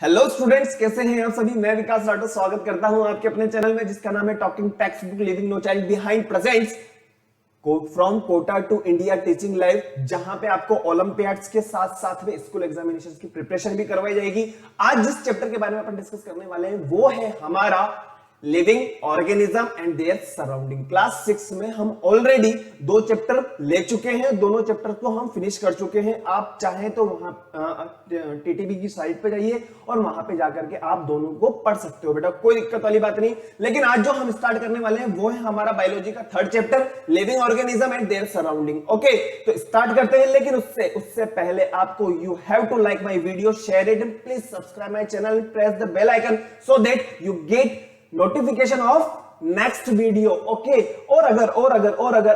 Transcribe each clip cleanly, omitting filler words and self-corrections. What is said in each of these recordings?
Hello students, कैसे हैं आप सभी। मैं विकास राठौर स्वागत करता हूं आपके अपने चैनल में जिसका नाम है talking text book living no child behind presents from Kota to India teaching live, जहां पे आपको ओलंपियाड्स के साथ साथ में स्कूल एग्जामिनेशंस की प्रिपरेशन भी करवाई जाएगी। आज जिस चैप्टर के बारे में अपन डिस्कस करने वाले हैं वो है हमारा living organism and their surrounding. Class 6 में हम ऑलरेडी 2 चैप्टर ले चुके हैं, दोनों चैप्टर को हम फिनिश कर चुके हैं। आप चाहें तो वहां टीटीबी की साइट पे जाइए और वहां पे जाकर के आप दोनों को पढ़ सकते हो बेटा, कोई दिक्कत वाली बात नहीं। लेकिन आज जो हम स्टार्ट करने वाले हैं वो है हमारा बायोलॉजी का 3rd chapter living organism and their surrounding. Okay, तो स्टार्ट करते हैं। लेकिन उससे पहले आपको you have to like my video, share it and please subscribe my channel, press the bell icon so that you get notification of next video. Okay, और अगर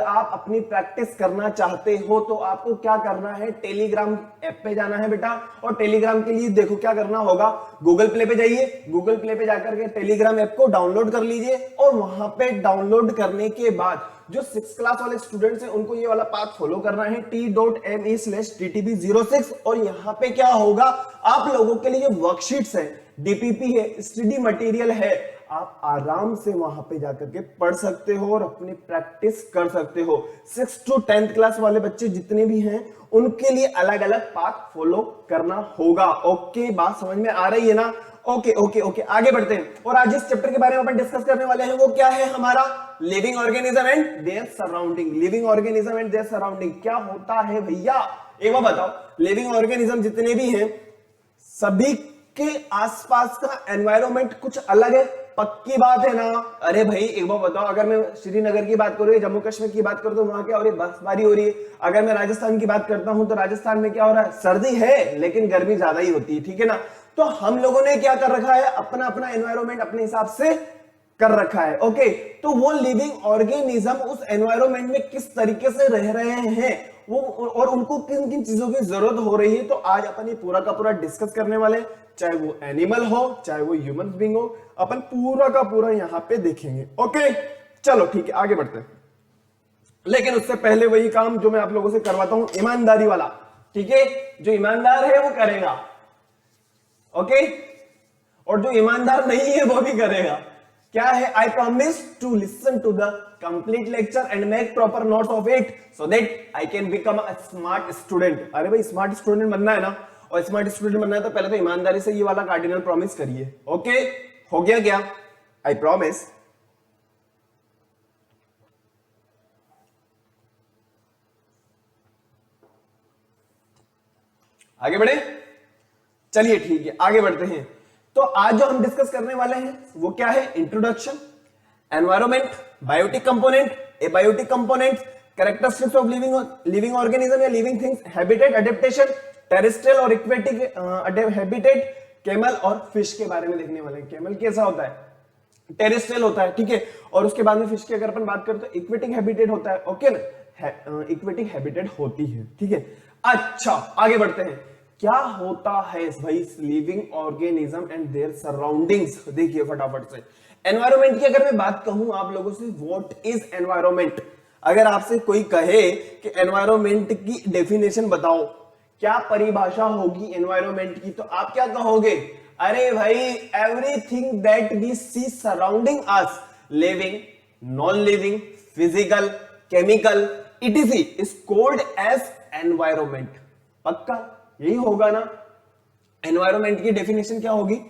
आप अपनी प्रैक्टिस करना चाहते हो तो आपको क्या करना है, टेलीग्राम ऐप पे जाना है बेटा। और टेलीग्राम के लिए देखो क्या करना होगा, गूगल प्ले पे जाइए, गूगल प्ले पे जाकर के टेलीग्राम ऐप को डाउनलोड कर लीजिए। और वहां पे डाउनलोड करने के बाद जो 6th क्लास वाले स्टूडेंट्स हैं उनको ये वाला पाथ फॉलो करना है, t.me/ttb06। और यहां पे क्या होगा, आप लोगों के लिए वर्कशीट्स है, डीपीपी है, स्टडी मटेरियल है, आप आराम से वहां पे जाकर के पढ़ सकते हो और अपनी प्रैक्टिस कर सकते हो। 6th to 10th क्लास वाले बच्चे जितने भी हैं उनके लिए अलग अलग पाथ फॉलो करना होगा। ओके, बात समझ में आ रही है ना। ओके, आगे बढ़ते हैं। और आज जिस चैप्टर के बारे में अपन डिस्कस करने वाले हैं वो क्या है, हमारा living organism and their surrounding. Living organism and their surrounding क्या होता है भैया, एक बार बताओ। लिविंग ऑर्गेनिज्म जितने भी हैं सभी के आसपास का एनवायरनमेंट कुछ अलग है, पक्की बात है ना। अरे भाई एक बार बताओ, अगर मैं श्रीनगर की बात करूं, जम्मू कश्मीर की बात करूं तो वहां क्या हो रही है, बर्फबारी हो रही है। अगर मैं राजस्थान की बात करता हूं तो राजस्थान में क्या हो रहा है, सर्दी है लेकिन गर्मी ज्यादा ही होती है, ठीक है ना। तो हम लोगों ने क्या कर रखा है, अपना अपना एनवायरनमेंट अपने हिसाब से कर रखा है। ओके, तो वो लिविंग ऑर्गेनिज्म उस एनवायरनमेंट में किस तरीके से रह रहे हैं वो, और उनको किन किन चीजों की जरूरत हो रही है, तो आज अपन ये पूरा का पूरा डिस्कस करने वाले हैं। चाहे वो एनिमल हो चाहे वो ह्यूमन बीइंग हो, अपन पूरा का पूरा यहां पे देखेंगे। ओके, चलो ठीक है, आगे बढ़ते हैं। लेकिन उससे पहले वही काम जो मैं आप लोगों से करवाता हूं, ईमानदारी वाला, ठीक है। जो ईमानदार है वो करेगा, ओके, और जो ईमानदार नहीं है वो भी करेगा। क्या है, I promise to listen to the complete lecture and make proper notes of it so that I can become a smart student. अरे भाई स्मार्ट स्टूडेंट बनना है ना, और स्मार्ट स्टूडेंट बनना है तो पहले तो ईमानदारी से ये वाला कार्डिनल प्रॉमिस करिए। ओके, हो गया क्या, आई प्रॉमिस। आगे बढ़े, चलिए ठीक है आगे बढ़ते हैं। तो आज जो हम डिस्कस करने वाले हैं वो क्या है, introduction, environment, biotic component, abiotic component, characteristics of living organism या living things, habitat, adaptation, terrestrial और एक्वेटिक हैबिटेट, कैमल और फिश के बारे में देखने वाले हैं। कैमल कैसा होता है, टेरेस्ट्रियल होता है, ठीक है। और उसके बाद में फिश की अगर अपन बात करें तो इक्वेटिक हैबिटेट होता है, ओके ना, इक्वेटिक हैबिटेट होती है, ठीक है। अच्छा आगे बढ़ते हैं, क्या होता है भाई living organism and there surroundings. देखिए फटाफट से, एनवायरनमेंट की अगर मैं बात कहूं आप लोगों से, व्हाट इज एनवायरनमेंट। अगर आपसे कोई कहे कि एनवायरनमेंट की डेफिनेशन बताओ, क्या परिभाषा होगी एनवायरनमेंट की, तो आप क्या कहोगे, अरे भाई everything that we see surrounding us, living, non living, physical, chemical, etc is called as environment. पक्का यही होगा ना। एनवायरनमेंट की डेफिनेशन क्या होगी,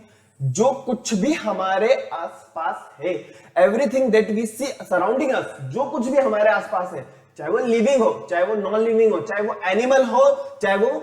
जो कुछ भी हमारे आसपास है, everything that we see surrounding us, जो कुछ भी हमारे आसपास है, चाहे वो लिविंग हो चाहे वो नॉन लिविंग हो, चाहे वो एनिमल हो चाहे वो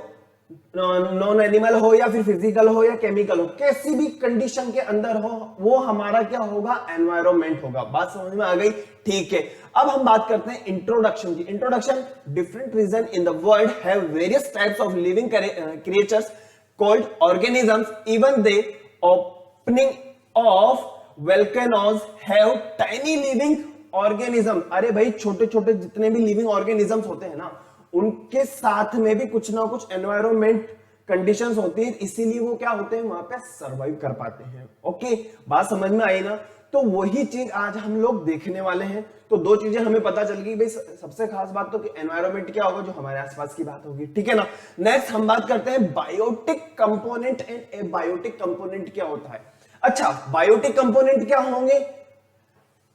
नॉन एनिमल हो या फिर फिजिकल हो या केमिकल हो, कैसी भी कंडीशन के अंदर हो, वो हमारा क्या होगा, एनवायरनमेंट होगा। बात समझ में आ गई, ठीक है। अब हम बात करते हैं इंट्रोडक्शन की। Introduction, different region in the world have various types of living creatures called organisms, even the opening of volcanoes have tiny living organism. अरे भाई छोटे छोटे जितने भी लिविंग ऑर्गेनिजम्स होते हैं ना, उनके साथ में भी कुछ ना कुछ एनवायरनमेंट कंडीशंस होती है, इसीलिए वो क्या होते हैं, वहां पे सरवाइव कर पाते हैं। ओके, बात समझ में आई ना। तो वही चीज आज हम लोग देखने वाले हैं। तो दो चीजें हमें पता चल गई भाई, सबसे खास बात तो कि एनवायरनमेंट क्या होगा, जो हमारे आसपास की बात होगी, ठीक है ना। नेक्स्ट हम बात करते हैं biotic component and abiotic component क्या होता है। अच्छा, बायोटिक कंपोनेंट क्या होंगे?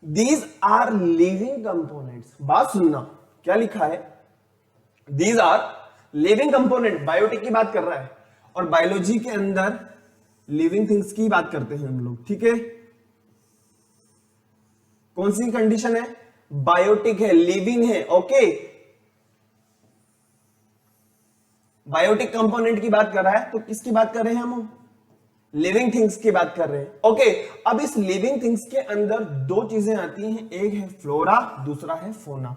These are living components. बात सुनना, क्या लिखा है? These are living component. Biotic की बात कर रहा है और बायोलॉजी के अंदर लिविंग थिंग्स की बात करते हैं हम लोग, ठीक है। कौन सी कंडीशन है? बायोटिक है, लिविंग है, ओके। बायोटिक कंपोनेंट की बात कर रहा है तो किसकी बात कर रहे हैं हम? लिविंग थिंग्स की बात कर रहे हैं, ओके। अब इस लिविंग थिंग्स के अंदर दो चीजें आती हैं, एक है फ्लोरा, दूसरा है फोना।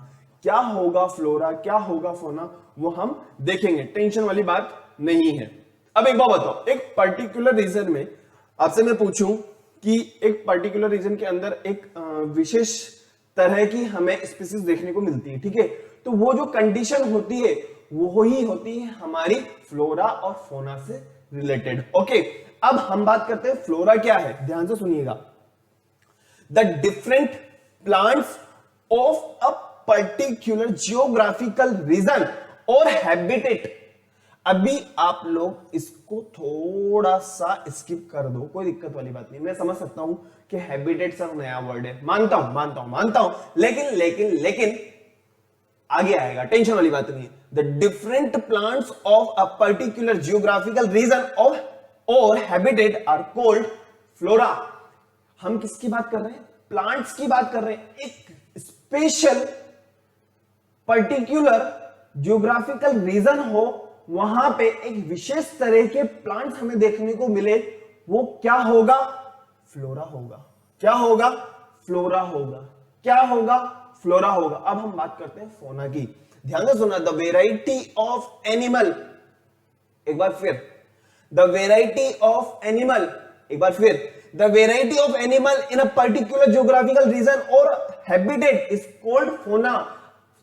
क्या होगा फ्लोरा, क्या होगा फोना, वो हम देखेंगे, टेंशन वाली बात नहीं है। अब एक बात बताओ, एक पर्टिकुलर रीजन में आपसे मैं पूछूं कि एक पर्टिकुलर रीजन के अंदर एक विशेष तरह की हमें स्पीसीज देखने को मिलती है, ठीक है। तो वो जो कंडीशन होती है वो ही होती है हमारी फ्लोरा और फोना से रिलेटेड, ओके। अब हम बात करते हैं फ्लोरा क्या है, ध्यान से सुनिएगा। The different plants of a particular geographical region और हैबिटेट। अभी आप लोग इसको थोड़ा सा स्किप कर दो, कोई दिक्कत वाली बात नहीं। मैं समझ सकता हूं कि हैबिटेट सब नया वर्ड है, मानता हूं, लेकिन आगे आएगा, टेंशन वाली बात नहीं है। The different plants of a particular geographical region of और हैबिटेट आर कॉल्ड फ्लोरा। हम किसकी बात कर रहे हैं? प्लांट्स की बात कर रहे हैं। एक स्पेशल पर्टिकुलर जियोग्राफिकल रीजन हो, वहां पे एक विशेष तरह के प्लांट्स हमें देखने को मिले, वो क्या होगा? फ्लोरा होगा। क्या होगा? फ्लोरा होगा। क्या होगा? फ्लोरा होगा। अब हम बात करते हैं फोना की, ध्यान से सुना। द वेराइटी ऑफ एनिमल, एक बार फिर, द वेराइटी ऑफ एनिमल, एक बार फिर, the variety of animal in a particular geographical region और हैबिटेट इज कॉल्ड फोना।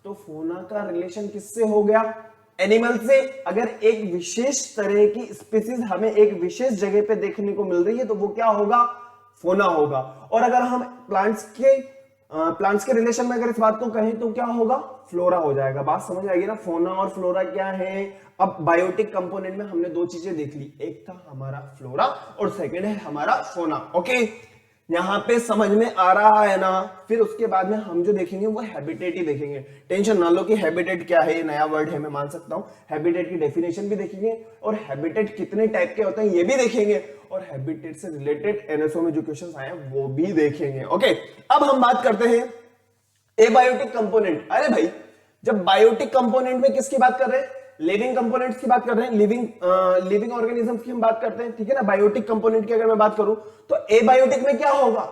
तो फोना का रिलेशन किससे हो गया? एनिमल से। अगर एक विशेष तरह की स्पीसीज हमें एक विशेष जगह पे देखने को मिल रही है तो वो क्या होगा? फोना होगा। और अगर हम प्लांट्स के रिलेशन में अगर इस बात को कहें तो क्या होगा? फ्लोरा हो जाएगा। बात समझ आएगी ना? फोना और फ्लोरा क्या है? अब बायोटिक कंपोनेंट में हमने दो चीजें देख ली, एक था हमारा फ्लोरा और सेकंड है हमारा फोना, ओके। यहां पे समझ में आ रहा है ना? फिर उसके बाद में हम जो देखेंगे वो हैबिटेट ही देखेंगे। टेंशन ना लो कि हैबिटेट क्या है, ये नया वर्ड है, मैं मान सकता हूं। हैबिटेट की डेफिनेशन भी देखेंगे और हैबिटेट कितने टाइप के होते हैं ये भी देखेंगे, और हैबिटेट से रिलेटेड एनएसओ में जो क्वेश्चंस आए हैं वो भी देखेंगे, ओके। अब हम बात करते हैं एबायोटिक कंपोनेंट। अरे भाई, जब बायोटिक कंपोनेंट में किसकी बात कर रहे हैं? लिविंग कंपोनेंट्स की बात कर रहे हैं, लिविंग ऑर्गेनिजम्स की हम बात करते हैं, ठीक है ना। बायोटिक कंपोनेंट की अगर मैं बात करूं तो एबायोटिक में क्या होगा?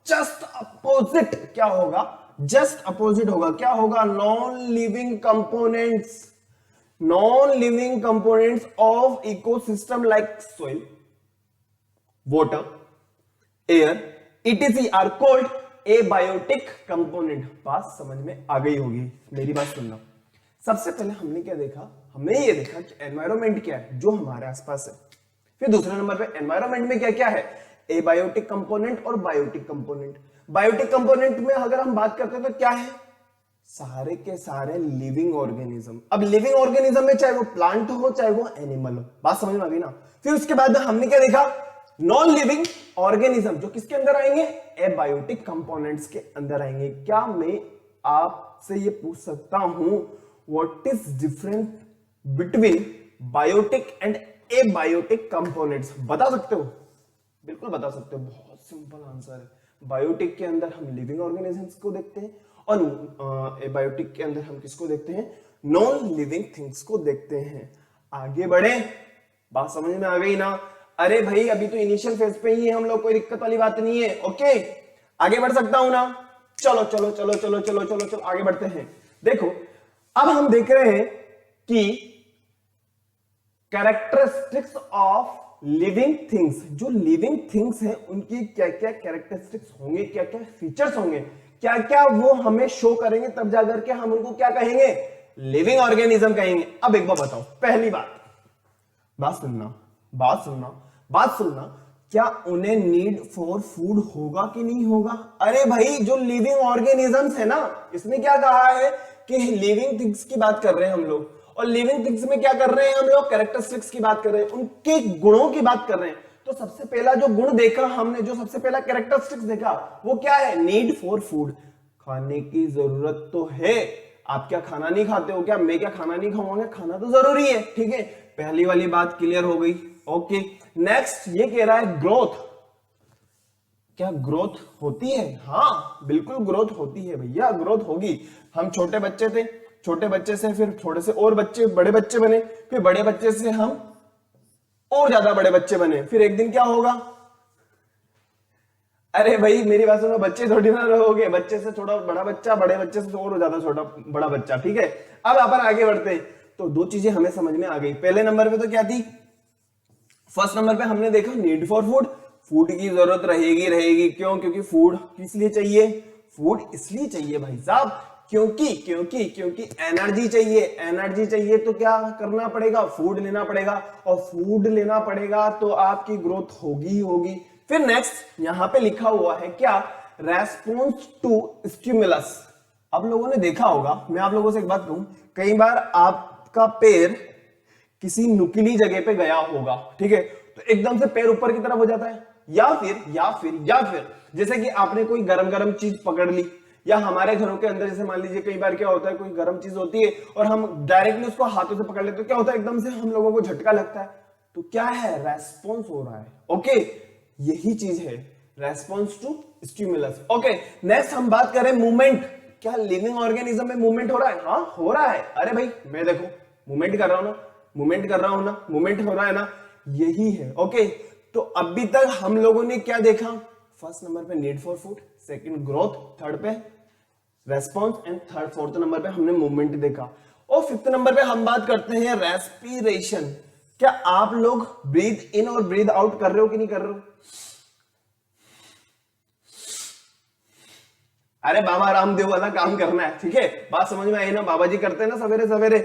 Just opposite. क्या होगा? जस्ट अपोजिट होगा। क्या होगा? Non living components of ecosystem like soil, water, air, etc are called abiotic component. बात समझ में आ गई होगी, मेरी बात सुनना। सबसे पहले हमने क्या देखा? हमने ये देखा कि एनवायरनमेंट क्या है, जो हमारे आसपास है। फिर दूसरे नंबर पे एनवायरनमेंट में क्या क्या है? एबायोटिक कंपोनेंट और बायोटिक कंपोनेंट। बायोटिक कंपोनेंट में अगर हम बात करते हैं तो क्या है? सारे के सारे लिविंग ऑर्गेनिज्म। अब लिविंग ऑर्गेनिज्म में चाहे वो प्लांट हो चाहे वो एनिमल हो, बात समझ में आ गई ना। फिर उसके बाद हमने क्या देखा? नॉन लिविंग ऑर्गेनिज्म, जो किसके अंदर आएंगे? एबायोटिक कंपोनेंट्स के अंदर आएंगे। क्या मैं आपसे ये पूछ सकता हूं what is difference between biotic and abiotic components? बता सकते हो? बिल्कुल बता सकते हो, बहुत सिंपल आंसर है। बायोटिक के अंदर हम लिविंग ऑर्गेनिजम्स को देखते हैं और एबायोटिक के अंदर हम किसको देखते हैं? नॉन लिविंग थिंग्स को देखते हैं। आगे बढ़े, बात समझ में आ गई ना? अरे भाई, अभी तो इनिशियल फेज पे ही है हम लोग, कोई दिक्कत वाली बात नहीं है, ओके। आगे बढ़ सकता हूं ना? चलो चलो चलो चलो चलो चलो चलो आगे बढ़ते हैं। देखो, अब हम देख रहे हैं कि कैरेक्टरिस्टिक्स ऑफ लिविंग थिंग्स। जो लिविंग थिंग्स हैं उनकी क्या क्या कैरेक्टरिस्टिक्स होंगे, क्या क्या फीचर्स होंगे, क्या क्या वो हमें शो करेंगे, तब जाकर के हम उनको क्या कहेंगे? लिविंग ऑर्गेनिज्म कहेंगे। अब एक बार बताओ, पहली बात सुनना, क्या उन्हें नीड फॉर फूड होगा कि नहीं होगा? अरे भाई जो लिविंग ऑर्गेनिजम्स है ना, इसमें क्या कहा है कि लिविंग थिंग्स की बात कर रहे हैं हम लोग, और लिविंग थिंग्स में क्या कर रहे हैं हम लोग? कैरेक्टरिस्टिक्स की बात कर रहे हैं, उनके गुणों की बात कर रहे हैं। तो सबसे पहला जो गुण देखा हमने, जो सबसे पहला कैरेक्टरिस्टिक्स देखा, वो क्या है? नीड फॉर फूड, खाने की जरूरत तो है। आप क्या खाना नहीं खाते हो क्या? मैं क्या खाना नहीं खाऊंगा? खाना तो जरूरी है, ठीक है। पहली वाली बात क्लियर हो गई। ओके, नेक्स्ट ये कह रहा है ग्रोथ। क्या ग्रोथ होती है? हाँ बिल्कुल ग्रोथ होती है भैया, ग्रोथ होगी। हम छोटे बच्चे थे, छोटे बच्चे से फिर थोड़े से और बच्चे, बड़े बच्चे बने, फिर बड़े बच्चे से हम और ज्यादा बड़े बच्चे बने, फिर एक दिन क्या होगा? अरे भाई मेरी बात सुनो, बच्चे थोड़ी ना रहोगे, बच्चे से थोड़ा बड़ा बच्चा, बड़े बच्चे से और ज्यादा छोटा बड़ा बच्चा, ठीक है। अब अपन आगे बढ़ते हैं, तो दो चीजें हमें समझ में आ गई। पहले नंबर पे तो क्या थी? फर्स्ट नंबर पे हमने देखा नीड फॉर फूड, फूड की जरूरत रहेगी रहेगी। क्यों? क्योंकि फूड किस लिए चाहिए? फूड इसलिए चाहिए भाई साहब क्योंकि क्योंकि क्योंकि एनर्जी चाहिए। एनर्जी चाहिए तो क्या करना पड़ेगा? फूड लेना पड़ेगा, और फूड लेना पड़ेगा तो आपकी ग्रोथ होगी होगी। फिर नेक्स्ट यहां पे लिखा हुआ है क्या? Response to stimulus. आप लोगों ने देखा होगा, मैं आप लोगों से एक बात कहूं, कई बार आपका पैर किसी नुकीली जगह पे गया होगा, ठीक है, तो एकदम से पैर ऊपर की तरफ हो जाता है, या फिर जैसे कि आपने कोई गरम गरम चीज पकड़ ली, या हमारे घरों के अंदर जैसे मान लीजिए कई बार क्या होता है, कोई गर्म चीज होती है और हम डायरेक्टली उसको हाथों से पकड़ लेते, तो क्या होता है? एकदम से हम लोगों को झटका लगता है। तो क्या है? रेस्पॉन्स हो रहा है। ओके, यही चीज है response to stimulus. Okay, next हम बात करें मूवमेंट। क्या लिविंग ऑर्गेनिज्म में मूवमेंट हो रहा है? हाँ हो रहा है। अरे भाई मैं देखो मूवमेंट कर रहा हूं ना, मूवमेंट कर रहा हूं ना, मूवमेंट हो रहा है ना, यही है। ओके, तो अभी तक हम लोगों ने क्या देखा? फर्स्ट नंबर पे need for food, second growth, third पे response, and third fourth number पे हमने मूवमेंट देखा। और फिफ्थ नंबर पे हम बात करते हैं रेस्पिरेशन। क्या आप लोग ब्रीथ इन और ब्रीथ आउट कर रहे हो कि नहीं कर रहे हो? अरे बाबा रामदेव वाला काम करना है, ठीक है। बात समझ में आई ना? बाबा जी करते हैं ना सवेरे सवेरे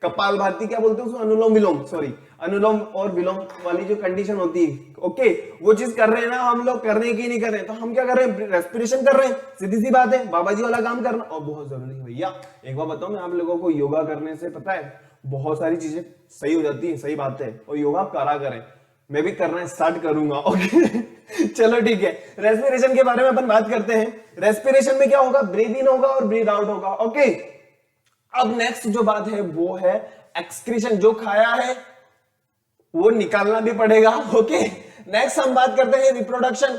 कपाल भाती, क्या बोलते हैं उसको? अनुलोम विलोम, सॉरी, अनुलोम और विलोम वाली जो कंडीशन होती है, ओके, वो चीज कर रहे हैं ना हम लोग, करने की नहीं कर रहे हैं, तो हम क्या कर रहे हैं? रेस्पिरेशन कर रहे हैं। सीधी सी बात है, बाबा जी वाला काम करना और बहुत जरूरी है भैया। एक बार बताऊं मैं आप लोगों को, योगा करने से पता है बहुत सारी चीजें सही हो जाती है, सही बात है, और योगा करा करें, मैं भी करना स्टार्ट करूंगा। ओके चलो ठीक है, रेस्पिरेशन के बारे में अपन बात करते हैं। रेस्पिरेशन में क्या होगा? ब्रीथ इन होगा और ब्रीथ आउट होगा। ओके, अब नेक्स्ट जो बात है वो है एक्सक्रीशन। जो खाया है वो निकालना भी पड़ेगा। ओके, नेक्स्ट हम बात करते हैं रिप्रोडक्शन।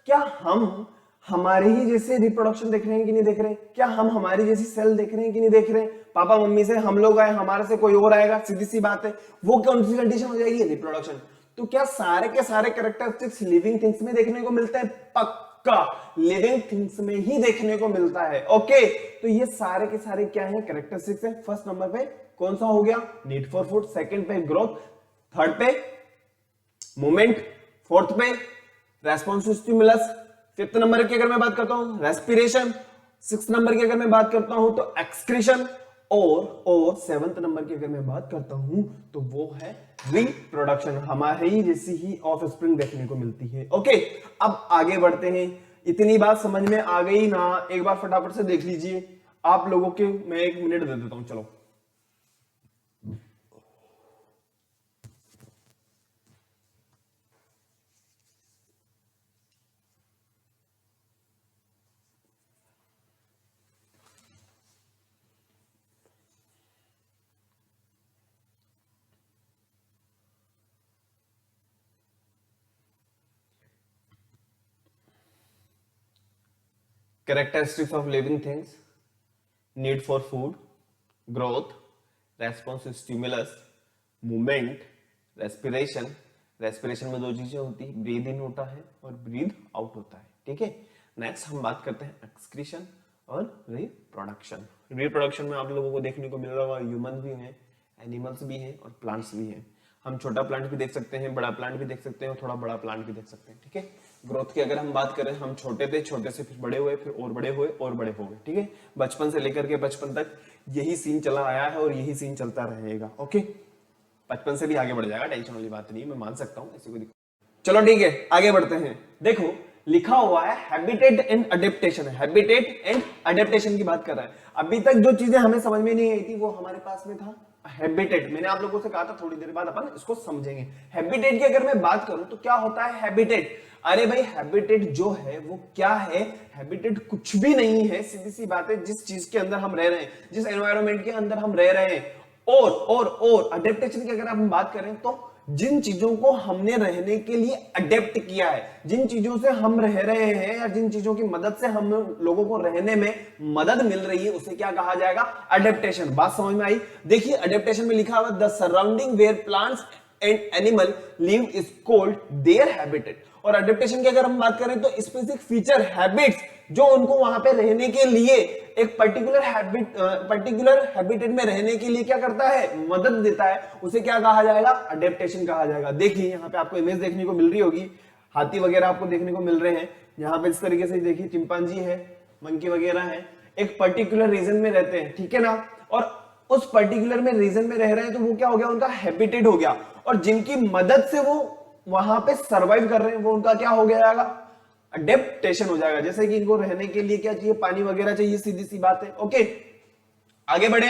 क्या हम हमारे ही जैसे रिप्रोडक्शन देख रहे हैं कि नहीं देख रहे हैं? क्या हम हमारी जैसी सेल देख रहे हैं कि नहीं देख रहे हैं? पापा मम्मी से हम लोग आए, हमारे से कोई और आएगा, सीधी सी बात है, वो कौन सी कंडीशन हो जाएगी? रिप्रोडक्शन। तो क्या सारे के सारे कैरेक्टरिस्टिक्स लिविंग थिंग्स में देखने को मिलते हैं? पक्का लिविंग थिंग्स में ही देखने को मिलता है। ओके, तो ये सारे के सारे क्या है? कैरेक्टरिस्टिक्स है। फर्स्ट नंबर पे कौन सा हो गया? नीड फॉर फूड, सेकंड पे ग्रोथ, थर्ड पे मूवमेंट, फोर्थ पे response to stimulus, fifth number की अगर मैं बात करता हूं रेस्पिरेशन, सिक्स नंबर की अगर मैं बात करता हूं तो एक्सक्रीशन, और सेवंथ नंबर की अगर मैं बात करता हूं तो वो है रिप्रोडक्शन। हमारे ही जैसी ही ऑफ स्प्रिंग देखने को मिलती है। ओके, अब आगे बढ़ते हैं। इतनी बात समझ में आ गई ना? एक बार फटाफट से देख लीजिए आप लोगों के, मैं 1 मिनट दे देता हूं, चलो। Characteristics of living things: need for food, growth, response to stimulus, movement, respiration। Respiration में दो चीजें होती है, ब्रीद इन होता है और ब्रीद आउट होता है, ठीक है। नेक्स्ट हम बात करते हैं एक्सक्रीशन और रिप्रोडक्शन। रिप्रोडक्शन में आप लोगों को देखने को मिल रहा होगा, ह्यूमन भी हैं, एनिमल्स भी हैं और प्लांट्स भी हैं। हम छोटा प्लांट भी देख सकते हैं, बड़ा प्लांट भी देख सकते हैं, और थोड़ा बड़ा प्लांट भी देख सकते हैं, ठीक है। ग्रोथ की अगर हम बात करें, हम छोटे थे, छोटे से फिर बड़े हुए, फिर और बड़े हुए और बड़े हो गए, ठीक है। बचपन से लेकर के बचपन तक यही सीन चला आया है और यही सीन चलता रहेगा। ओके, बचपन से भी आगे बढ़ जाएगा, टेंशन वाली बात नहीं, मैं मान सकता हूँ, ऐसी कोई दिक्कत। चलो ठीक है, आगे बढ़ते हैं। देखो लिखा हुआ है habitat and adaptation, habitat and adaptation की बात कर रहा है। अभी तक जो चीजें हमें समझ में नहीं आई थी वो हमारे पास में था हैबिटेट। मैंने आप लोगों से कहा था थोड़ी देर बाद अपन इसको समझेंगे। हैबिटेट की अगर मैं बात करूं तो क्या होता है हैबिटेट? अरे भाई हैबिटेट जो है वो क्या है? हैबिटेट कुछ भी नहीं है, सीधी सी बात है, जिस चीज के अंदर हम रह रहे हैं, जिस एनवायरनमेंट के अंदर हम रह रहे हैं। और अडेप्टेशन की अगर हम बात करें तो जिन चीजों को हमने रहने के लिए अडेप्ट किया है, जिन चीजों से हम रह रहे हैं या जिन चीजों की मदद से हम लोगों को रहने में मदद मिल रही है, उसे क्या कहा जाएगा? अडेप्टेशन। बात समझ में आई? देखिए अडेप्टेशन में लिखा हुआ the surrounding where plants and animal live is called their habitat. और अडेप्टेशन की अगर हम बात करें तो स्पेसिफिक फीचर, हैबिट्स जो उनको वहां पे रहने के लिए एक पर्टिकुलर हैबिटेट में रहने के लिए क्या करता है? मदद देता है, उसे क्या कहा जाएगा? अडेप्टेशन कहा जाएगा। देखिए यहाँ पे आपको इमेज देखने को मिल रही होगी, हाथी वगैरह आपको देखने को मिल रहे हैं। यहाँ पे इस तरीके से देखिए चिंपांजी है, मंकी वगैरह है, एक पर्टिकुलर रीजन में रहते हैं, ठीक है ना। और उस पर्टिकुलर में रीजन में रह रहे हैं तो वो क्या हो गया? उनका हैबिटेट हो गया। और जिनकी मदद से वो वहां पे सरवाइव कर रहे हैं वो उनका क्या हो जाएगा? अडेप्टेशन हो जाएगा। जैसे कि इनको रहने के लिए क्या चाहिए? पानी वगैरह चाहिए, सीधी सी बात है। ओके आगे बढ़े,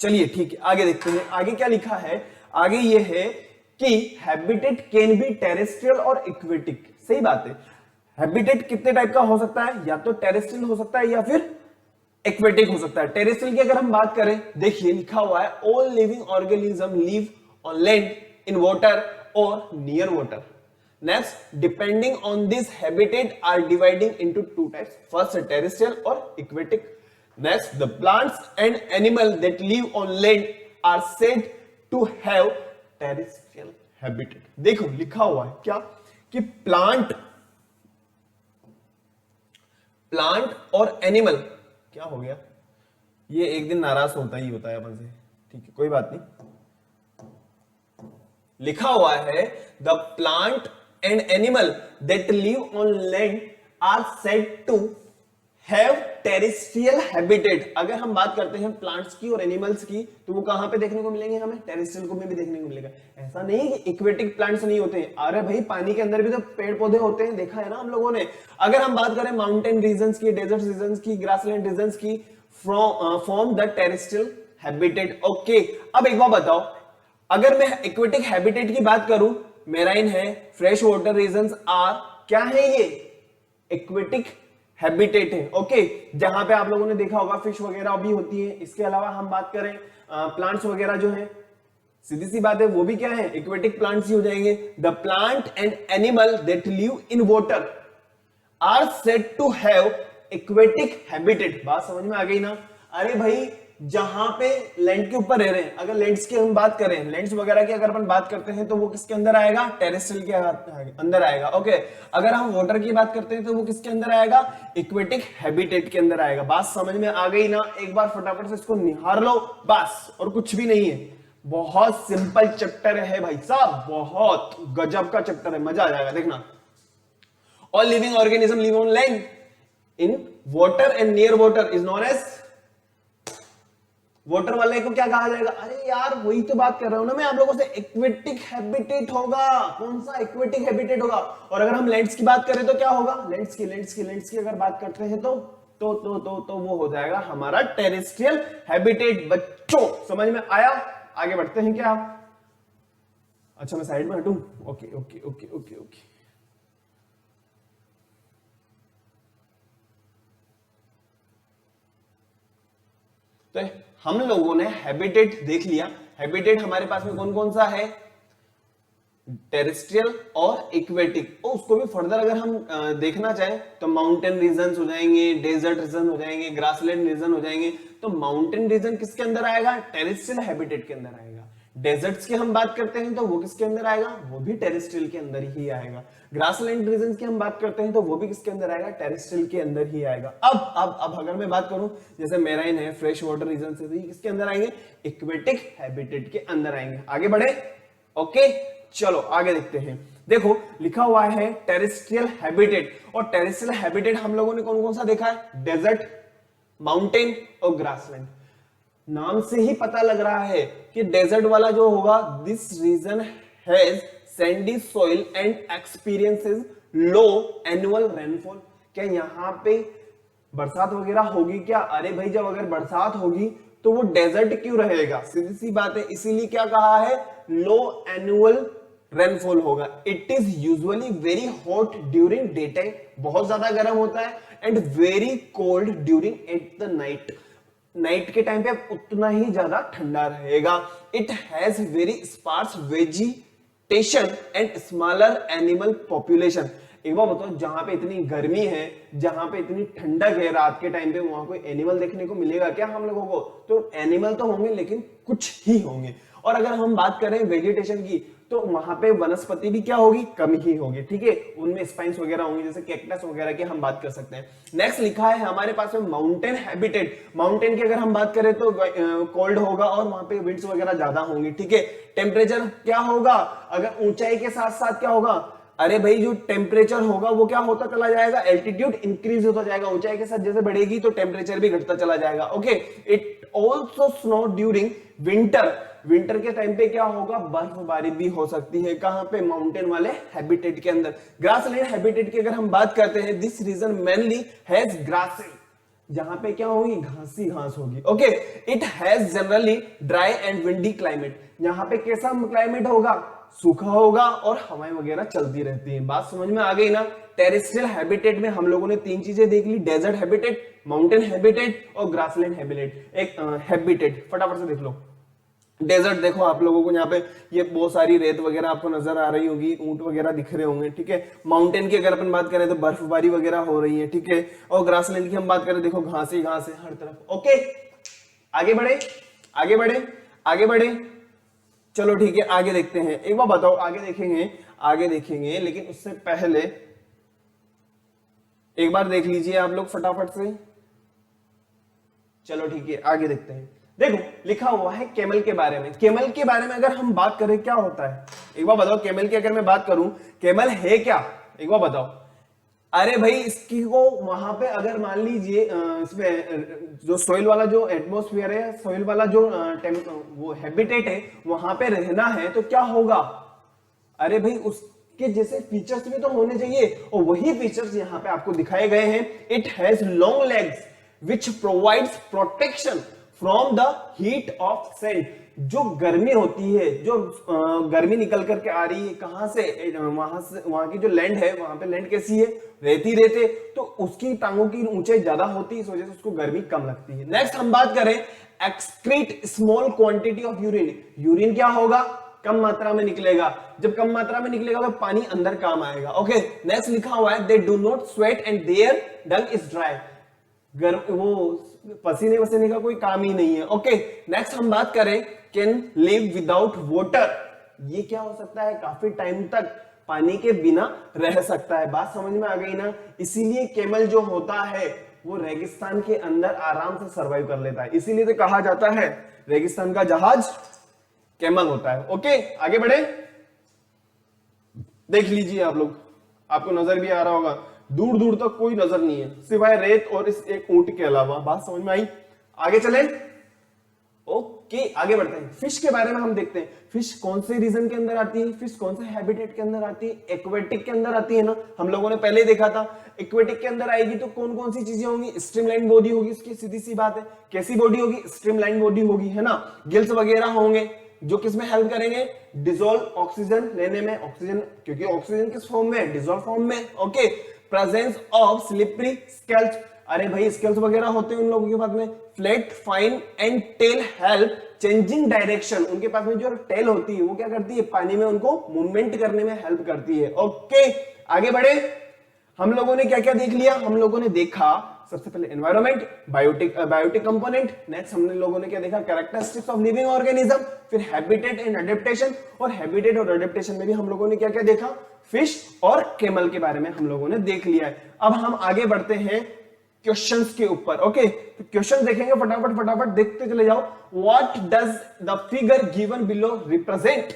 चलिए ठीक है आगे देखते हैं। आगे क्या लिखा है? आगे ये है कि हैबिटेट कैन बी टेरेस्ट्रियल और एक्वेटिक। सही बात है। हैबिटेट कितने टाइप का हो सकता है? या तो टेरेस्ट्रियल हो सकता है या फिर एक्वेटिक हो सकता है। टेरेस्ट्रियल की अगर हम बात करें, देखिए लिखा हुआ है all living organism live on land, in water और near water. Next, depending on this habitat are dividing into two types. First, terrestrial or aquatic. Next, the plants and animals that live on land are said to have terrestrial habitat. देखो लिखा हुआ है क्या कि plant और animal, क्या हो गया? ये एक दिन नाराज होता ही होता है अपन से, ठीक है कोई बात नहीं। लिखा हुआ है the plant and animal that live on land are said to have terrestrial habitat. अगर हम बात करते हैं प्लांट्स की और एनिमल्स की तो वो कहां पे देखने को मिलेंगे? हमें टेरेस्ट्रियल को में भी देखने को मिलेगा। ऐसा नहीं है कि इक्वेटिक प्लांट्स नहीं होते हैं, अरे भाई पानी के अंदर भी तो पेड़ पौधे होते हैं, देखा है ना हम लोगों ने। अगर हम बात करें माउंटेन रीजन्स की, डेजर्ट रीजन्स की, ग्रासलैंड रीजन्स की, from the terrestrial habitat. Okay अब एक बार बताओ, अगर मैं एक्वेटिक हैबिटेट की बात करूं, मेराइन है, फ्रेश वाटर रीजन्स आर, क्या है ये? एक्वेटिक हैबिटेट है। ओके जहां पे आप लोगों ने देखा होगा फिश वगैरह भी होती है। इसके अलावा हम बात करें प्लांट्स वगैरह जो है, सीधी सी बात है वो भी क्या है? एक्वेटिक प्लांट्स ही हो जाएंगे। The plant and animal that live in water are said to have aquatic habitat. बात समझ में आ गई ना? अरे भाई जहां पे लैंड के ऊपर रह रहे हैं, अगर लैंड्स की हम बात करें, लैंड्स वगैरह की अगर अपन बात करते हैं तो वो किसके अंदर आएगा? टेरेस्ट्रियल के अंदर आएगा। ओके अगर हम वाटर की बात करते हैं तो वो किसके अंदर आएगा? एक्वेटिक हैबिटेट के अंदर आएगा। बात समझ में आ गई ना? एक बार फटाफट से इसको निहार लो बस, और कुछ भी नहीं है। बहुत सिंपल चैप्टर है भाई साहब, बहुत गजब का चैप्टर है, मजा आ जाएगा देखना। All living organism live on land, in water and near water is known as, water वाले को क्या कहा जाएगा? अरे यार वही तो बात कर रहा हूं ना मैं आप लोगों से, एक्वेटिक हैबिटेट होगा। कौन सा एक्वेटिक हैबिटेट होगा? और अगर हम लैंड्स की बात करें तो क्या होगा? लैंड्स की अगर बात करते हैं तो वो हो जाएगा हमारा टेरेस्ट्रियल हैबिटेट। बच्चों समझ में आया? आगे बढ़ते हैं क्या? अच्छा मैं साइड में हटूं? Okay okay okay okay okay तो हम लोगों ने हैबिटेट देख लिया। हैबिटेट हमारे पास में कौन कौन सा है? टेरेस्ट्रियल और एक्वेटिक। उसको भी फर्दर अगर हम देखना चाहें तो माउंटेन रीजन हो जाएंगे, डेजर्ट रीजन हो जाएंगे, ग्रासलैंड रीजन हो जाएंगे। तो माउंटेन रीजन किसके अंदर आएगा? टेरेस्ट्रियल हैबिटेट के अंदर आएगा। डेजर्ट्स की हम बात करते हैं तो वो किसके अंदर आएगा? वो भी टेरेस्ट्रियल के अंदर ही आएगा। ग्रासलैंड रीजन की हम बात करते हैं तो वो भी किसके अंदर आएगा? टेरेस्ट्रियल के अंदर ही आएगा। अब अगर मैं बात करूं जैसे मेराइन है, फ्रेश वाटर रीजन से, तो ये किसके अंदर आएंगे? एक्वेटिक हैबिटेट के अंदर आएंगे। आगे बढ़े? ओके चलो आगे देखते हैं। देखो लिखा हुआ है टेरेस्ट्रियल हैबिटेट, और टेरेस्ट्रियल हैबिटेट हम लोगों ने कौन कौन सा देखा है? डेजर्ट, माउंटेन और ग्रासलैंड। नाम से ही पता लग रहा है कि डेजर्ट वाला जो होगा, this region has sandy soil and experiences low annual rainfall. क्या यहाँ पे बरसात वगैरह होगी क्या? अरे भाई जब अगर बरसात होगी तो वो डेजर्ट क्यों रहेगा? सीधी सी बात है, इसीलिए क्या कहा है, लो एनुअल रेनफॉल होगा। It is usually very hot during day time, बहुत ज्यादा गर्म होता है, and very cold during at the night, night के टाइम पे उतना ही ज्यादा ठंडा रहेगा। It has very sparse vegetation and smaller animal population. एक बार बताओ, जहां पे इतनी गर्मी है, जहां पे इतनी ठंडक है रात के टाइम पे, वहां कोई एनिमल देखने को मिलेगा क्या हम लोगों को? तो एनिमल तो होंगे लेकिन कुछ ही होंगे। और अगर हम बात करें वेजिटेशन की, तो वहां पे वनस्पति भी क्या होगी, कम ही होगी, ठीक है। उनमें स्पाइन्स वगैरह होंगे, जैसे कैक्टस वगैरह की हम बात कर सकते हैं। नेक्स्ट लिखा है हमारे पास में माउंटेन हैबिटेट। माउंटेन की अगर हम बात करें तो कोल्ड होगा और वहां पे विंड्स वगैरह ज्यादा होंगी, ठीक है। टेम्परेचर क्या होगा, अगर ऊंचाई के साथ साथ क्या होगा, अरे भाई जो टेम्परेचर होगा वो क्या होता चला जाएगा, एल्टीट्यूड इंक्रीज होता जाएगा, ऊंचाई के साथ जैसे बढ़ेगी तो टेम्परेचर भी घटता चला जाएगा, okay. It also snow during winter. Winter के टाइम पे क्या होगा, बर्फबारी भी हो सकती है। कहां पे, माउंटेन वाले हैबिटेट के अंदर। ग्रासलैंड हैबिटेट की अगर हम बात करते हैं, this region mainly has grasses, जहां पे क्या होगी, घासी घास होगी, okay. It has generally dry and windy climate. यहां पे कैसा क्लाइमेट होगा, सूखा होगा और हवाएं वगैरह चलती रहती हैं। बात समझ में आ गई ना। टेरेस्ट्रियल हैबिटेट में हम लोगों ने तीन चीजें देख ली, डेजर्ट हैबिटेट, माउंटेन हैबिटेट और ग्रासलैंड हैबिटेट। एक हैबिटेट फटाफट से देख लो। डेजर्ट देखो आप लोगों को यहाँ पे ये बहुत सारी रेत वगैरह आपको नजर आ रही होगी, ऊंट वगैरह दिख रहे होंगे, ठीक है। माउंटेन की अगर अपन बात करें तो बर्फबारी वगैरह हो रही है, ठीक है। और ग्रासलैंड की हम बात करें, देखो घास ही घास है हर तरफ, ओके। आगे बढ़े, आगे बढ़े, आगे बढ़े, चलो ठीक है, आगे देखते हैं। एक बार बताओ, आगे देखेंगे, आगे देखेंगे, लेकिन उससे पहले एक बार देख लीजिए आप लोग फटाफट से। चलो ठीक है, आगे देखते हैं। देखो लिखा हुआ है केमल के बारे में। केमल के बारे में अगर हम बात करें क्या होता है, एक बार बताओ। केमल की अगर मैं बात करूं, केमल है क्या, एक बार बताओ। अरे भाई इसकी को वहां पे अगर मान लीजिए इसमें जो सोइल वाला जो एटमॉस्फेयर है, सोइल वाला जो वो हैबिटेट है, वहां पे रहना है तो क्या होगा, अरे भाई उसके जैसे फीचर्स भी तो होने चाहिए, और वही फीचर्स यहाँ पे आपको दिखाए गए हैं। It has long legs which provides protection from the heat of sun. जो गर्मी होती है, जो गर्मी निकल करके आ रही है कहां से, वहां की जो लैंड है, वहां पे लैंड कैसी है, रेती रेते, तो उसकी टांगों की ऊंचाई ज्यादा होती है, इस वजह से उसको गर्मी कम लगती है। नेक्स्ट हम बात करें, excrete small quantity of urine. Urine क्या होगा, कम मात्रा में निकलेगा। जब कम मात्रा में निकलेगा तो पानी अंदर काम आएगा, ओके। नेक्स्ट लिखा हुआ है, they do not sweat and their dung is dry. वो पसीने वसीने का कोई काम ही नहीं है, ओके। नेक्स्ट हम बात करें, कैन लिव विदाउट वाटर। ये क्या हो सकता है, काफी टाइम तक पानी के बिना रह सकता है। बात समझ में आ गई ना। इसीलिए केमल जो होता है वो रेगिस्तान के अंदर आराम से सरवाइव कर लेता है, इसीलिए तो कहा जाता है रेगिस्तान का जहाज केमल होता है, ओके। आगे बढ़े, देख लीजिए आप लोग, आपको नजर भी आ रहा होगा, दूर दूर तक कोई नजर नहीं है सिवाय रेत और इस एक ऊंट के अलावा। बात समझ में आई, आगे चलें, ओके। आगे बढ़ते हैं, फिश के बारे में हम देखते हैं। फिश कौन से रीजन के अंदर आती है, फिश कौन से हैबिटेट के अंदर आती है, एक्वेटिक के अंदर आती है ना, हम लोगों ने पहले देखा था। एक्वेटिक के अंदर आएगी तो कौन कौन सी चीजें होंगी, स्ट्रीमलाइन बॉडी होगी उसकी, सीधी सी बात है। कैसी बॉडी होगी, स्ट्रीमलाइन बॉडी होगी, है ना। गिल्स वगैरह होंगे जो किसमें हेल्प करेंगे, डिसॉल्व ऑक्सीजन लेने में, ऑक्सीजन क्योंकि ऑक्सीजन किस फॉर्म में, डिसॉल्व फॉर्म में, okay. Presence of slippery scales, अरे भाई स्केल्स वगैरह होते हैं उन लोगों के पास में। Flat fin and tail help changing direction, उनके पास में जो टेल होती है वो क्या करती है, पानी में उनको मूवमेंट करने में हेल्प करती है, ओके। आगे बढ़े, हम लोगों ने क्या क्या देख लिया, हम लोगों ने देखा सबसे पहले एनवायरनमेंट, बायोटिक कंपोनेंट। नेक्स्ट हमने लोगों ने क्या देखा, कैरेक्टरिस्टिक्स ऑफ लिविंग ऑर्गेनिज्म, फिर हैबिटेट एंड अडेप्टेशन। और हैबिटेट और अडेप्टेशन में भी हम लोगों ने क्या क्या देखा, फिश और केमल के बारे में हम लोगों ने देख लिया है। अब हम आगे बढ़ते हैं क्वेश्चंस के ऊपर, ओके। तो क्वेश्चन देखेंगे, फटाफट फटाफट देखते चले जाओ। What does the figure given below represent.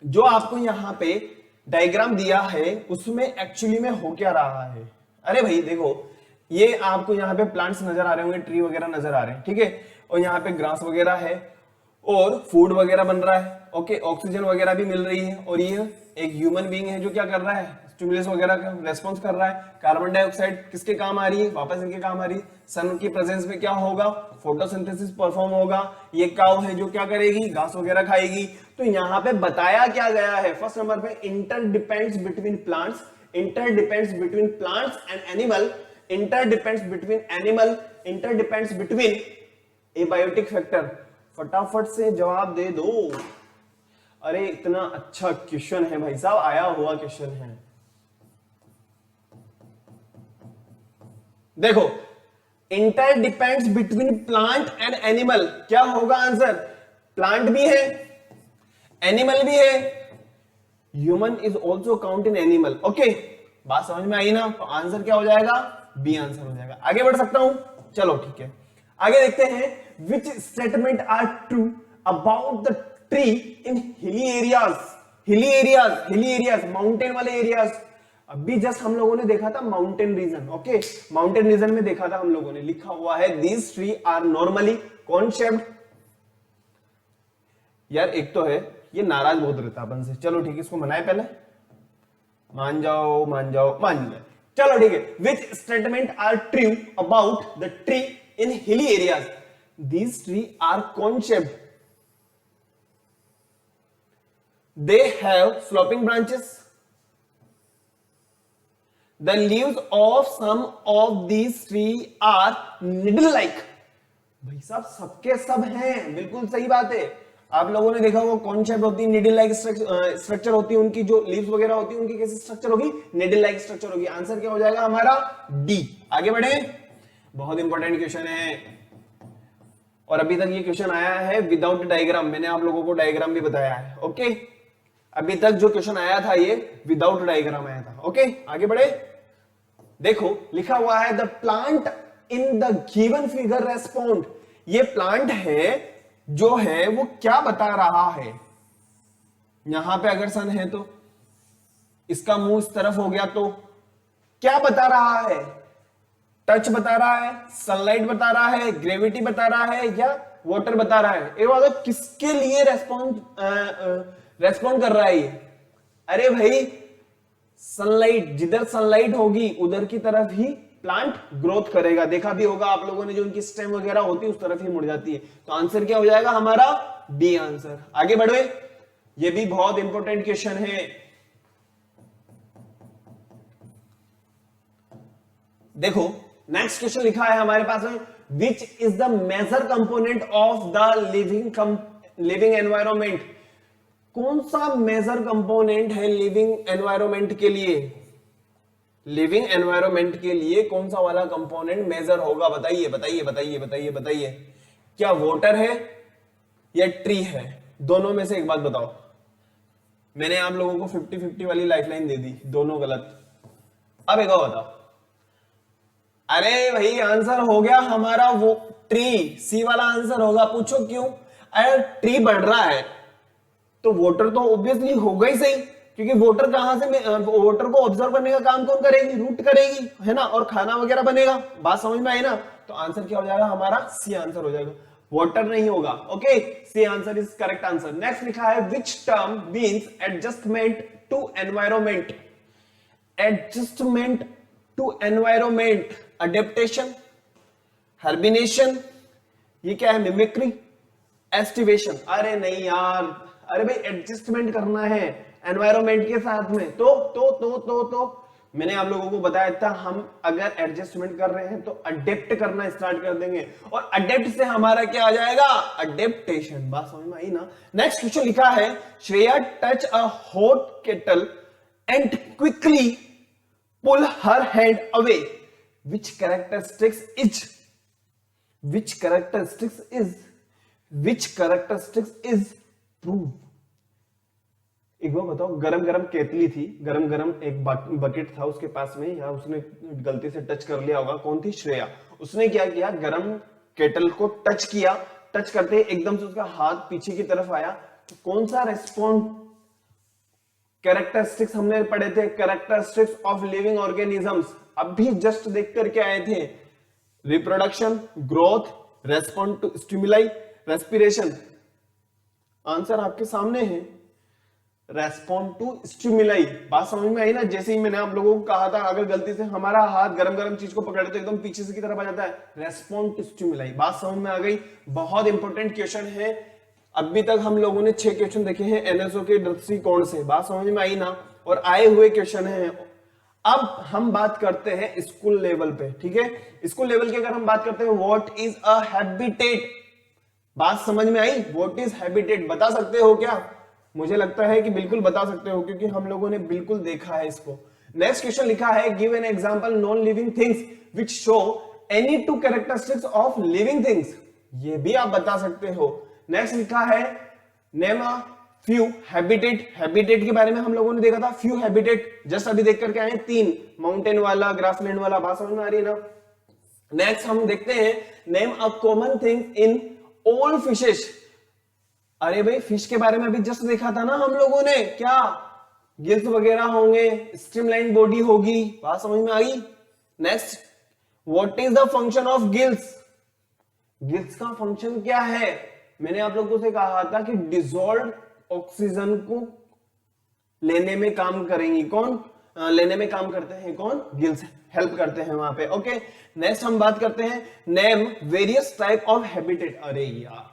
जो आपको यहां पे डायग्राम दिया है उसमें एक्चुअली में हो क्या रहा है, अरे भाई देखो, ये आपको यहाँ पे प्लांट्स नजर आ रहे होंगे, ट्री वगैरह नजर आ रहे हैं, ठीक है। और यहाँ पे ग्रास वगैरह है, और फूड वगैरह बन रहा है, ओके, ऑक्सीजन वगैरह भी मिल रही है, और ये एक ह्यूमन बीइंग है जो क्या कर रहा है, स्टिमुलस वगैरह का रेस्पॉन्स कर रहा है। कार्बन डाइऑक्साइड किसके काम आ रही है, वापस इनके काम आ रही है। सन की प्रेजेंस में क्या होगा, फोटोसिंथेसिस परफॉर्म होगा। ये काउ है जो क्या करेगी, घास वगैरह खाएगी। तो यहाँ पे बताया क्या गया है, फर्स्ट नंबर पे interdepends between plants, interdepends between plants and animal, interdepends between animal, interdepends between abiotic factor. फटाफट से जवाब दे दो। अरे इतना अच्छा क्वेश्चन है भाई साहब, आया हुआ क्वेश्चन है। देखो, इंटरडिपेंड्स बिटवीन प्लांट एंड एनिमल, क्या होगा आंसर, प्लांट भी है, एनिमल भी है, human is also count in animal. Okay, बात समझ में आई ना, तो आंसर क्या हो जाएगा, बी आंसर हो जाएगा। आगे बढ़ सकता हूं, चलो ठीक है, आगे देखते हैं। Which statement are true about the tree in hilly areas, hilly areas, hilly areas mountain वाले एरियाज। अभी जस्ट हम लोगों ने देखा था mountain region, okay, mountain region में देखा था हम लोगों ने, लिखा हुआ है these tree are normally cone shaped. यार एक तो है ये नाराज बहुत रहता अपन से, चलो ठीक है, इसको मनाए पहले, मान जाओ मान जाओ मान जाओ, चलो ठीक है। Which statement are true about the tree in hilly areas, these tree are cone shaped, they have sloping branches, the leaves of some of these trees are needle like। भाई साहब सबके सब हैं, बिल्कुल सही बात है। आप लोगों ने देखा वो कौन शेप होती है, निडल लाइक स्ट्रक्चर होती है उनकी, जो लीव्स वगैरह होती है उनकी कैसी स्ट्रक्चर होगी, निडल लाइक स्ट्रक्चर होगी। आंसर क्या हो जाएगा हमारा, डी। आगे बढ़े, बहुत इंपॉर्टेंट क्वेश्चन है, और अभी तक ये क्वेश्चन आया है विदाउट डायग्राम, मैंने आप लोगों को डायग्राम भी बताया है, ओके। अभी तक जो क्वेश्चन आया था ये विदाउट डायग्राम आया था, ओके। आगे बढ़े, देखो लिखा हुआ है the plant in the given figure respond. ये प्लांट है जो है वो क्या बता रहा है, यहां पे अगर सन है तो इसका मुंह इस तरफ हो गया, तो क्या बता रहा है, टच बता रहा है, सनलाइट बता रहा है, ग्रेविटी बता रहा है, या वाटर बता रहा है। ये वाला किसके लिए रेस्पॉन्ड कर रहा है ये, अरे भाई सनलाइट, जिधर सनलाइट होगी उधर की तरफ ही प्लांट ग्रोथ करेगा। देखा भी होगा आप लोगों ने, जो उनकी स्टेम वगैरह होती है उस तरफ ही मुड़ जाती है। तो आंसर क्या हो जाएगा हमारा, बी आंसर। आगे बढ़े, ये भी बहुत इंपॉर्टेंट क्वेश्चन है। देखो नेक्स्ट क्वेश्चन लिखा है हमारे पास में, which is the major component of the living environment. कौन सा मेजर कंपोनेंट है लिविंग एनवायरमेंट के लिए, लिविंग एनवायरमेंट के लिए कौन सा वाला कंपोनेंट मेजर होगा, बताइए बताइए बताइए बताइए बताइए। क्या वाटर है या ट्री है, दोनों में से एक बात बताओ। मैंने आप लोगों को 50-50 वाली लाइफलाइन दे दी, दोनों गलत। अब एक और बताओ। अरे भाई आंसर हो गया हमारा वो ट्री, सी वाला आंसर होगा। पूछो क्यों, अगर ट्री बढ़ रहा है तो वाटर तो ऑब्वियसली होगा ही सही, क्योंकि वाटर कहां से, वाटर को ऑब्जर्व करने का काम कौन करेगी, रूट करेगी, है ना, और खाना वगैरह बनेगा। बात समझ में आई ना, तो आंसर क्या हो जाएगा हमारा, सी आंसर हो जाएगा, वाटर नहीं होगा, okay. C answer is correct answer. Next लिखा है which term means adjustment to environment, adjustment to environment, adaptation, hibernation, ये क्या है, मिमिक्री, एस्टिवेशन। अरे नहीं यार, अरे भाई एडजस्टमेंट करना है एनवायरमेंट के साथ में, तो मैंने आप लोगों को बताया था, हम अगर एडजस्टमेंट कर रहे हैं तो अडेप्ट करना स्टार्ट कर देंगे, और अडेप्ट से हमारा क्या आ जाएगा, अडेप्टेशन। बात समझ में आई ना। नेक्स्ट क्वेश्चन लिखा है, Shreya touch a hot kettle and quickly pull her hand away, which characteristics is proof। एक बार बताओ, गरम गरम केतली थी, गरम गरम एक बकेट था उसके पास में, या उसने गलती से टच कर लिया होगा, कौन थी, श्रेया। उसने क्या किया, गरम केटल को टच किया, टच करते ही एकदम से उसका हाथ पीछे की तरफ आया, तो कौन सा रेस्पॉन्ड, कैरेक्टरिस्टिक्स हमने पढ़े थे, कैरेक्टरिस्टिक्स ऑफ लिविंग ऑर्गेनिजम्स, अभी जस्ट देख करके आए थे, reproduction, growth, respond to stimuli, respiration. Answer आपके सामने है, रेस्पॉन्ड टू स्टिमुलाई। बात समझ में आई ना? जैसे ही मैंने आप लोगों को कहा था, अगर गलती से हमारा हाथ गरम गरम चीज को पकड़े तो एकदम पीछे से की तरफ आ जाता है, रेस्पॉन्ड टू स्टिमुलाई। बात समझ में आ गई? बहुत इंपॉर्टेंट क्वेश्चन है। अभी तक हम लोगों ने 6 क्वेश्चन देखे हैं एनएसओ के दृष्टिकोण से। बात समझ में आई ना? और आए हुए क्वेश्चन है। अब हम बात करते हैं स्कूल लेवल पे, ठीक है? स्कूल लेवल की अगर हम बात करते हैं, व्हाट इज अ हैबिटेट। बात समझ में आई? व्हाट इज हैबिटेट बता सकते हो क्या? मुझे लगता है कि बिल्कुल बता सकते हो, क्योंकि हम लोगों ने बिल्कुल देखा है इसको। नेक्स्ट क्वेश्चन लिखा है, give an example non living things which show any two characteristics of living things. ये भी आप बता सकते हो। नेक्स्ट लिखा है, name a few habitat. Habitat के बारे में हम लोगों ने देखा था, फ्यू हैबिटेट जस्ट अभी देख करके आए 3, माउंटेन वाला, ग्रासलैंड वाला। बात समझ में आ रही है ना? नेक्स्ट हम देखते हैं, name a common thing in all fishes. अरे भाई, फिश के बारे में अभी जस्ट देखा था ना हम लोगों ने, क्या गिल्स वगैरह होंगे, स्ट्रीमलाइन बॉडी होगी। बात समझ में आई? Next, what is the function of gills. Gills का फंक्शन क्या है? मैंने आप लोगों से कहा था कि डिसॉल्व ऑक्सीजन को लेने में काम करेंगी। कौन लेने में काम करते हैं? कौन? गिल्स हेल्प करते हैं वहां पे। ओके, नेक्स्ट हम बात करते हैं, name various type of habitat. अरे यार,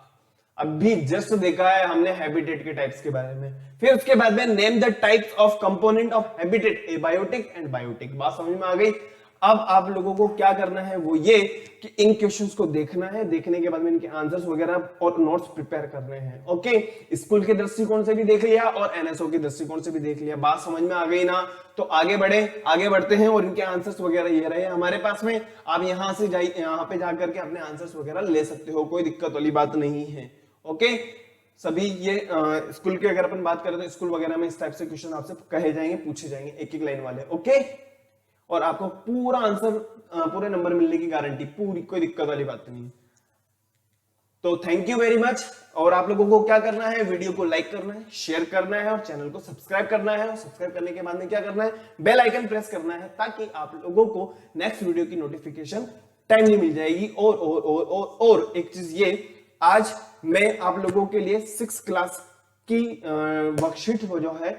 अभी जस्ट देखा है हमने हैबिटेट के टाइप्स के बारे में। फिर उसके बाद में name the types of component of habitat, abiotic and biotic. बात समझ में आ गई? अब आप लोगों को क्या करना है वो ये कि इन क्वेश्चंस को देखना है, देखने के बाद में इनके आंसर्स वगैरह और नोट्स प्रिपेयर करने हैं। ओके, स्कूल के दृष्टिकोण से भी देख लिया और एनएसओ के दृष्टिकोण से भी देख लिया। बात समझ में आ गई ना? तो आगे बढ़ते हैं और इनके आंसर्स वगैरह ये रहे हमारे पास में। आप यहां से यहाँ पे जाकर के अपने आंसर्स वगैरह ले सकते हो, कोई दिक्कत वाली बात नहीं है। ओके, सभी ये स्कूल की अगर अपन बात करें तो स्कूल वगैरह में इस टाइप से क्वेश्चन आपसे कहे जाएंगे, पूछे जाएंगे, एक एक लाइन वाले। ओके, और आपको पूरा आंसर पूरे नंबर मिलने की गारंटी, पूरी, कोई दिक्कत वाली बात नहीं। तो थैंक यू वेरी मच। और आप लोगों को क्या करना है, वीडियो को लाइक करना है, शेयर करना है और चैनल को सब्सक्राइब करना है। और सब्सक्राइब करने के बाद में क्या करना है, बेल आइकन प्रेस करना है, ताकि आप लोगों को नेक्स्ट वीडियो की नोटिफिकेशन टाइमली मिल जाएगी। और एक चीज ये, आज मैं आप लोगों के लिए 6th क्लास की वर्कशीट जो है